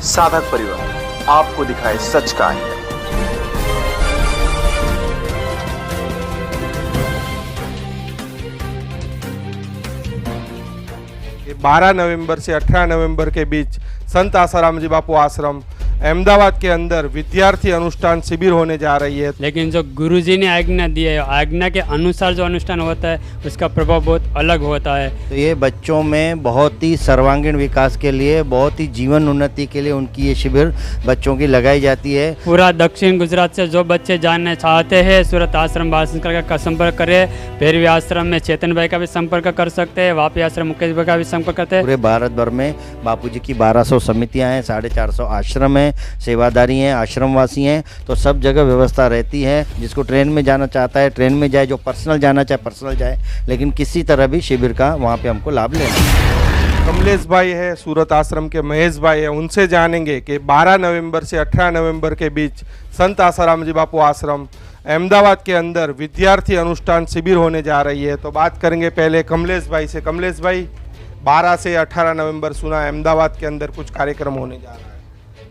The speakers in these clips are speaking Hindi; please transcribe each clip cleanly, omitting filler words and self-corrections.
साधक परिवार आपको दिखाए सच का आईना। 12 नवंबर से 18 नवंबर के बीच संत आसाराम जी बापू आश्रम अहमदाबाद के अंदर विद्यार्थी अनुष्ठान शिविर होने जा रही है। लेकिन जो गुरुजी ने आज्ञा दी है, आज्ञा के अनुसार जो अनुष्ठान होता है उसका प्रभाव बहुत अलग होता है। तो ये बच्चों में बहुत ही सर्वांगीण विकास के लिए, बहुत ही जीवन उन्नति के लिए उनकी ये शिविर बच्चों की लगाई जाती है। पूरा दक्षिण गुजरात से जो बच्चे जानना चाहते हैं सूरत आश्रम बाल संस्कार का संपर्क करें। भैरवी आश्रम में चेतन भाई का भी संपर्क कर सकते हैं, वापी आश्रम मुकेश भाई का भी संपर्क करते हैं। पूरे भारत भर में बापूजी की 1200 समितियां हैं, 450 आश्रम हैं, सेवादारी हैं, आश्रमवासी हैं, तो सब जगह व्यवस्था रहती है। जिसको ट्रेन में जाना चाहता है ट्रेन में जाए, जो पर्सनल जाना चाहे पर्सनल जाए, लेकिन किसी तरह भी शिविर का वहाँ पे हमको लाभ लेना है। कमलेश भाई है, सूरत आश्रम के महेश भाई है, उनसे जानेंगे कि 12 नवंबर से 18 नवंबर के बीच संत आसाराम जी बापू आश्रम अहमदाबाद के अंदर विद्यार्थी अनुष्ठान शिविर होने जा रही है। तो बात करेंगे पहले कमलेश भाई से। कमलेश भाई, 12 से 18 नवंबर सुना अहमदाबाद के अंदर कुछ कार्यक्रम होने जा रहा है।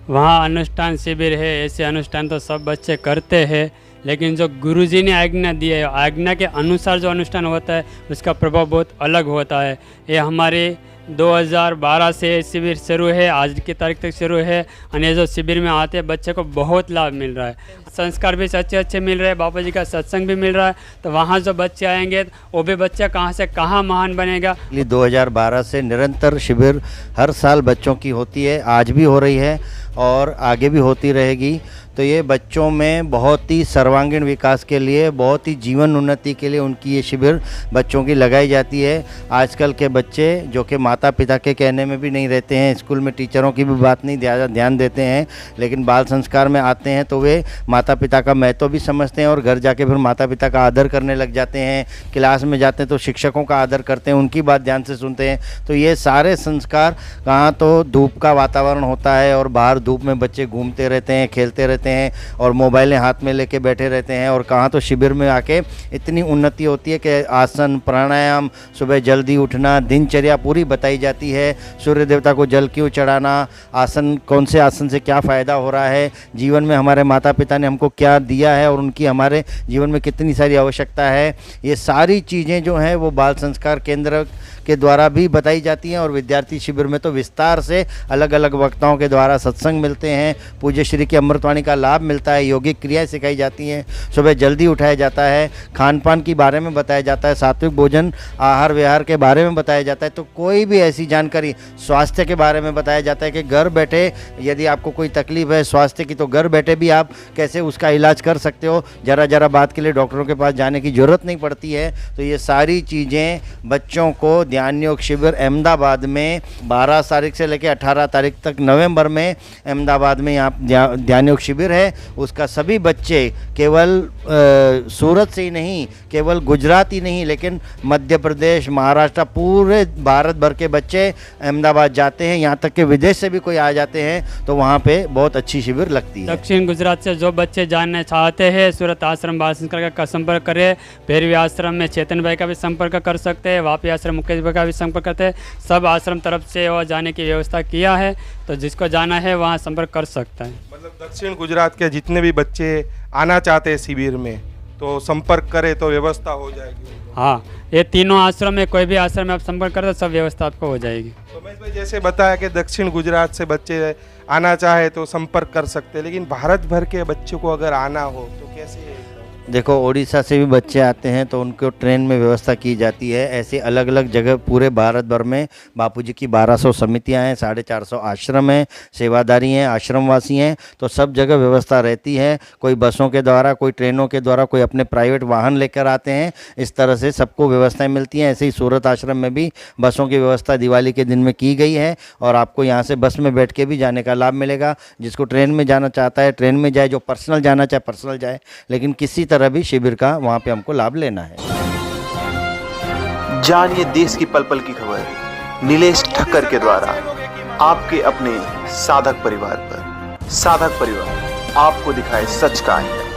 वहाँ अनुष्ठान शिविर है, ऐसे अनुष्ठान तो सब बच्चे करते हैं, लेकिन जो गुरुजी ने आज्ञा दी है, आज्ञा के अनुसार जो अनुष्ठान होता है उसका प्रभाव बहुत अलग होता है। ये हमारे 2012 से शिविर शुरू है, आज की तारीख तक शुरू है, और ये जो शिविर में आते हैं बच्चे को बहुत लाभ मिल रहा है। संस्कार भी अच्छे अच्छे मिल रहे हैं, बापू जी का सत्संग भी मिल रहा है। तो वहाँ जो बच्चे आएंगे वो भी बच्चा कहाँ से कहाँ महान बनेगा। 2012 से निरंतर शिविर हर साल बच्चों की होती है, आज भी हो रही है और आगे भी होती रहेगी। तो ये बच्चों में बहुत ही सर्वांगीण विकास के लिए, बहुत ही जीवन उन्नति के लिए उनकी ये शिविर बच्चों की लगाई जाती है। आजकल के बच्चे जो कि माता पिता के कहने में भी नहीं रहते हैं, स्कूल में टीचरों की भी बात नहीं ध्यान देते हैं, लेकिन बाल संस्कार में आते हैं तो वे माता पिता का महत्व भी समझते हैं और घर जाके फिर माता पिता का आदर करने लग जाते हैं। क्लास में जाते हैं तो शिक्षकों का आदर करते हैं, उनकी बात ध्यान से सुनते हैं। तो ये सारे संस्कार, कहाँ तो धूप का वातावरण होता है और बाहर धूप में बच्चे घूमते रहते हैं, खेलते रहते हैं और मोबाइलें हाथ में लेके बैठे रहते हैं, और कहाँ तो शिविर में आके इतनी उन्नति होती है कि आसन, प्राणायाम, सुबह जल्दी उठना, दिनचर्या पूरी बताई जाती है। सूर्य देवता को जल क्यों चढ़ाना, आसन, कौन से आसन से क्या फ़ायदा हो रहा है, जीवन में हमारे माता पिता ने हमको क्या दिया है और उनकी हमारे जीवन में कितनी सारी आवश्यकता है, ये सारी चीज़ें जो हैं वो बाल संस्कार केंद्र के द्वारा भी बताई जाती हैं। और विद्यार्थी शिविर में तो विस्तार से अलग अलग वक्ताओं के द्वारा सत्संग मिलते हैं, पूज्य श्री की अमृतवाणी का लाभ मिलता है, यौगिक क्रियाएं सिखाई जाती हैं, सुबह जल्दी उठाया जाता है, खान पान के बारे में बताया जाता है, सात्विक भोजन, आहार विहार के बारे में बताया जाता है। तो कोई भी ऐसी जानकारी, स्वास्थ्य के बारे में बताया जाता है कि घर बैठे यदि आपको कोई तकलीफ है स्वास्थ्य की तो घर बैठे भी आप कैसे उसका इलाज कर सकते हो, जरा बात के लिए डॉक्टरों के पास जाने की ज़रूरत नहीं पड़ती है। तो ये सारी चीज़ें बच्चों को ध्यान योग शिविर अहमदाबाद में 12 तारीख से लेकर 18 तारीख तक नवंबर में अहमदाबाद में यहाँ ध्यान योग शिविर है। उसका सभी बच्चे केवल सूरत से ही नहीं, केवल गुजरात ही नहीं, लेकिन मध्य प्रदेश, महाराष्ट्र, पूरे भारत भर के बच्चे अहमदाबाद जाते हैं, यहाँ तक कि विदेश से भी कोई आ जाते हैं। तो वहाँ पे बहुत अच्छी शिविर लगती है। दक्षिण गुजरात से जो बच्चे जानना चाहते हैं सूरत आश्रम बाल संस्कार का संपर्क करें। भैरवी आश्रम में चेतन भाई का भी संपर्क कर सकते हैं, वापी आश्रम मुकेश भाई का भी संपर्क करते हैं। सब आश्रम तरफ से वह जाने की व्यवस्था किया है, तो जिसको जाना है वहाँ संपर्क कर सकता है। मतलब दक्षिण गुजरात के जितने भी बच्चे आना चाहते हैं शिविर में तो संपर्क करें तो व्यवस्था हो जाएगी। हाँ, ये तीनों आश्रम में कोई भी आश्रम में आप संपर्क करें तो सब व्यवस्था आपको हो जाएगी। तो महेश भाई, जैसे बताया कि दक्षिण गुजरात से बच्चे आना चाहे तो संपर्क कर सकते हैं, लेकिन भारत भर के बच्चों को अगर आना हो तो कैसे? देखो, उड़ीसा से भी बच्चे आते हैं तो उनको ट्रेन में व्यवस्था की जाती है। ऐसे अलग अलग जगह पूरे भारत भर में बापूजी की 1200 समितियां हैं, 450 आश्रम हैं, सेवादारी हैं, आश्रमवासी हैं, तो सब जगह व्यवस्था रहती है। कोई बसों के द्वारा, कोई ट्रेनों के द्वारा, कोई अपने प्राइवेट वाहन लेकर आते हैं। इस तरह से सबको व्यवस्थाएं मिलती हैं। ऐसे ही सूरत आश्रम में भी बसों की व्यवस्था दिवाली के दिन में की गई है और आपको यहाँ से बस में बैठ के भी जाने का लाभ मिलेगा। जिसको ट्रेन में जाना चाहता है ट्रेन में जाए, जो पर्सनल जाना चाहे पर्सनल जाए, लेकिन किसी तरह भी शिविर का वहां पे हमको लाभ लेना है। जानिए देश की पल पल की खबर नीलेश ठक्कर के द्वारा आपके अपने साधक परिवार पर। साधक परिवार आपको दिखाए सच का आईना।